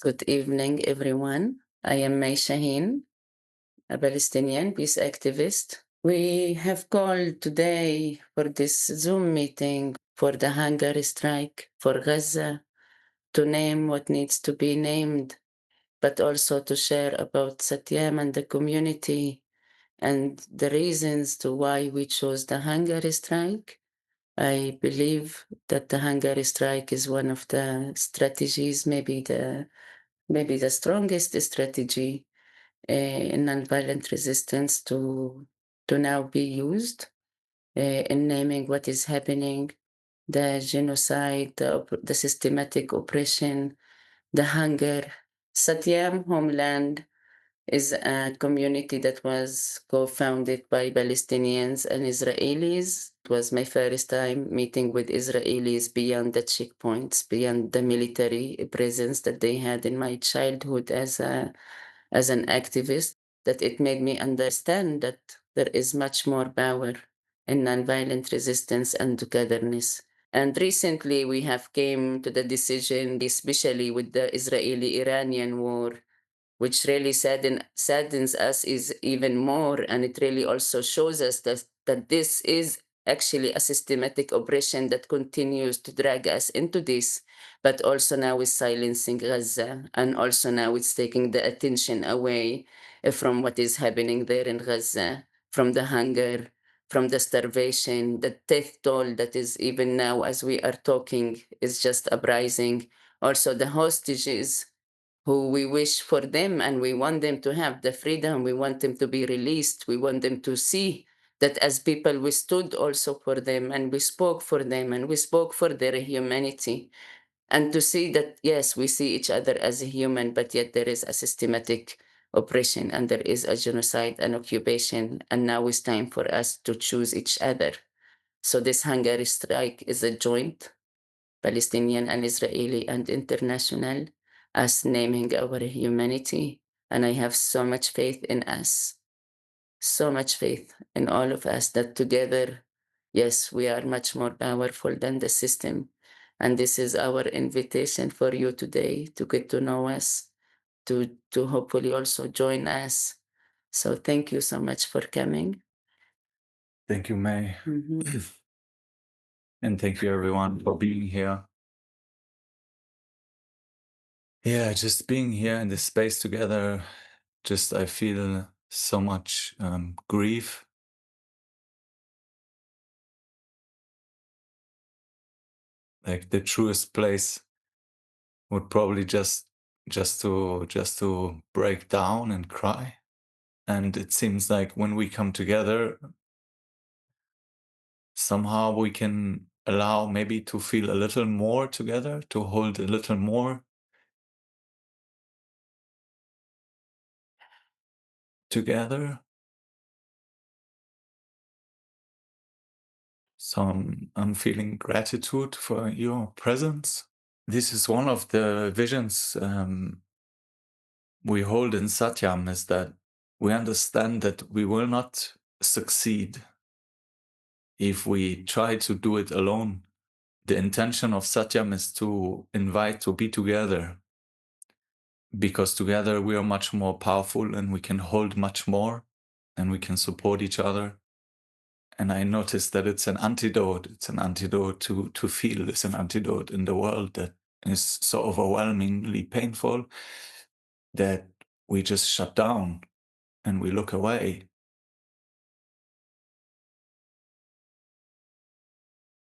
Good evening, everyone. I am May Shaheen, a Palestinian peace activist. We have called today for this Zoom meeting for the hunger strike for Gaza to name what needs to be named, but also to share about SATYAM and the community and the reasons to why we chose the hunger strike. I believe that the hunger strike is one of the strategies, maybe the strongest strategy in nonviolent resistance to now be used in naming what is happening, the genocide, the systematic oppression, the hunger. Satyam Homeland is a community that was co-founded by Palestinians and Israelis. It was my first time meeting with Israelis beyond the checkpoints, beyond the military presence that they had in my childhood as an activist, that it made me understand that there is much more power in nonviolent resistance and togetherness. And recently we have came to the decision, especially with the Israeli-Iranian war, which really saddens us is even more. And it really also shows us that this is actually a systematic oppression that continues to drag us into this, but also now is silencing Gaza. And also now it's taking the attention away from what is happening there in Gaza, from the hunger, from the starvation, the death toll that is even now as we are talking is just uprising. Also the hostages who we wish for them and we want them to have the freedom, we want them to be released, we want them to see that as people we stood also for them and we spoke for them and we spoke for their humanity, and to see that yes, we see each other as a human, but yet there is a systematic oppression and there is a genocide and occupation, and now it's time for us to choose each other. So this hunger strike is a joint Palestinian and Israeli and international, as naming our humanity. And I have so much faith in us, so much faith in all of us that together, yes, we are much more powerful than the system. And this is our invitation for you today to get to know us, to hopefully also join us. So thank you so much for coming. Thank you, May. Mhm. And thank you, everyone, for being here. Yeah, just being here in this space together, I feel so much grief. Like the truest place would probably just to break down and cry. And it seems like when we come together, somehow we can allow maybe to feel a little more together, to hold a little more together. So I'm feeling gratitude for your presence. This is one of the visions we hold in Satyam, is that we understand that we will not succeed if we try to do it alone. The intention of Satyam is to invite to be together, because together we are much more powerful and we can hold much more and we can support each other. And I noticed that it's an antidote. It's an antidote to feel. It's an antidote in the world that is so overwhelmingly painful that we just shut down and we look away.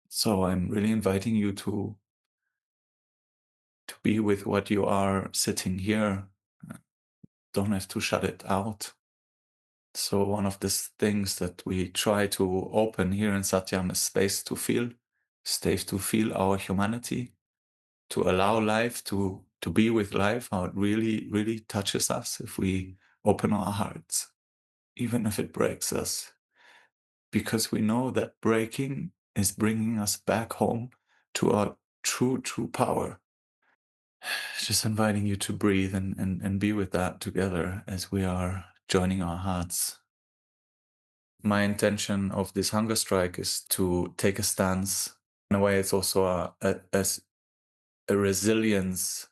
So I'm really inviting you to be with what you are sitting here. Don't have to shut it out. So one of the things that we try to open here in Satyam is space to feel our humanity, to allow life to be with life, how it really, really touches us if we open our hearts, even if it breaks us. Because we know that breaking is bringing us back home to our true, true power. Just inviting you to breathe and be with that together as we are joining our hearts. My intention of this hunger strike is to take a stance. In a way, it's also a resilience.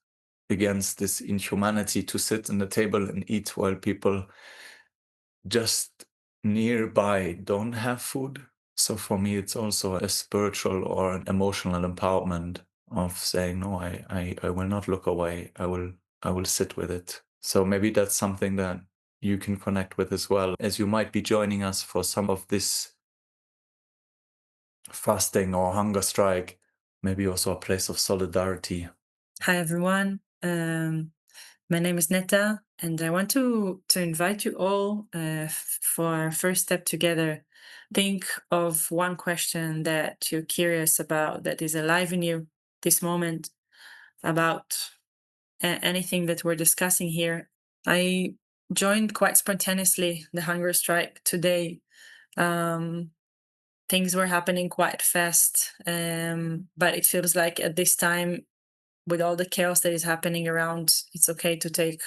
against this inhumanity to sit in the table and eat while people just nearby don't have food. So for me, it's also a spiritual or an emotional empowerment of saying, no, I will not look away. I will sit with it. So maybe that's something that you can connect with as well, as you might be joining us for some of this fasting or hunger strike, maybe also a place of solidarity. Hi, everyone. My name is Neta, and I want to invite you all for our first step together. Think of one question that you're curious about, that is alive in you this moment, about anything that we're discussing here. I joined quite spontaneously the hunger strike today. Um, Things were happening quite fast, but it feels like at this time, with all the chaos that is happening around, it's okay to take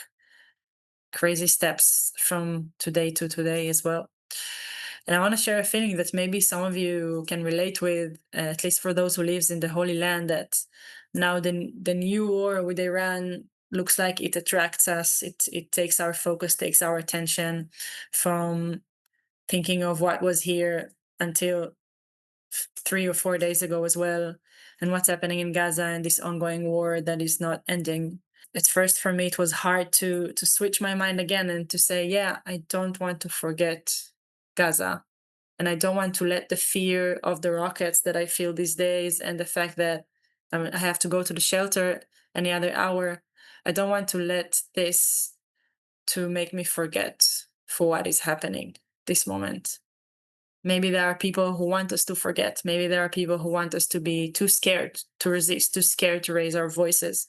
crazy steps from today to today as well. And I want to share a feeling that maybe some of you can relate with, at least for those who lives in the Holy Land, that now the new war with Iran looks like it attracts us. It takes our focus, takes our attention from thinking of what was here until 3 or 4 days ago as well, and what's happening in Gaza and this ongoing war that is not ending. At first, for me, it was hard to switch my mind again and to say, yeah, I don't want to forget Gaza. And I don't want to let the fear of the rockets that I feel these days and the fact that I have to go to the shelter any other hour, I don't want to let this to make me forget for what is happening this moment. Maybe there are people who want us to forget. Maybe there are people who want us to be too scared to resist, too scared to raise our voices.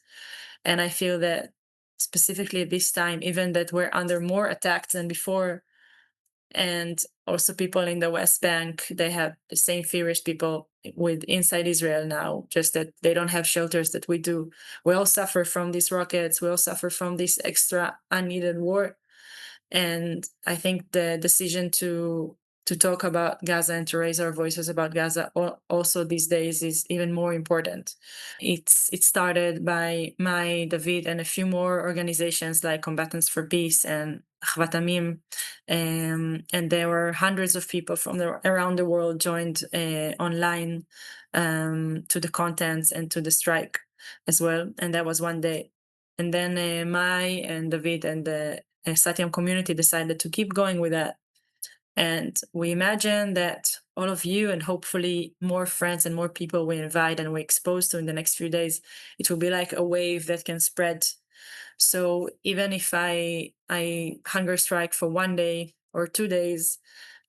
And I feel that specifically at this time, even that we're under more attacks than before, and also people in the West Bank, they have the same fear as people with inside Israel now, just that they don't have shelters that we do. We all suffer from these rockets. We all suffer from this extra unneeded war. And I think the decision to talk about Gaza and to raise our voices about Gaza also these days is even more important. It started by my David and a few more organizations like Combatants for Peace and Chvatamim, and there were hundreds of people from around the world joined online to the contents and to the strike as well. And that was one day. And then Mai and David and the SATYAM community decided to keep going with that. And we imagine that all of you and hopefully more friends and more people we invite and we expose to in the next few days, it will be like a wave that can spread. So even if I hunger strike for 1 day or 2 days,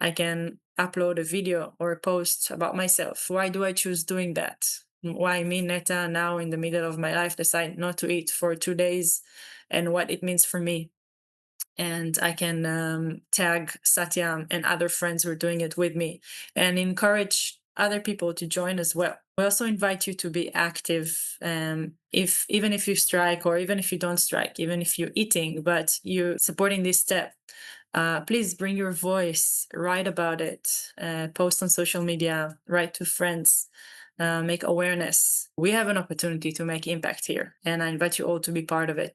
I can upload a video or a post about myself. Why do I choose doing that? Why me, Neta, now in the middle of my life, decide not to eat for 2 days and what it means for me? And I can tag Satyam and other friends who are doing it with me and encourage other people to join as well. We also invite you to be active, if even if you strike or even if you don't strike, even if you're eating, but you're supporting this step. Please bring your voice, write about it, post on social media, write to friends, make awareness. We have an opportunity to make impact here, and I invite you all to be part of it.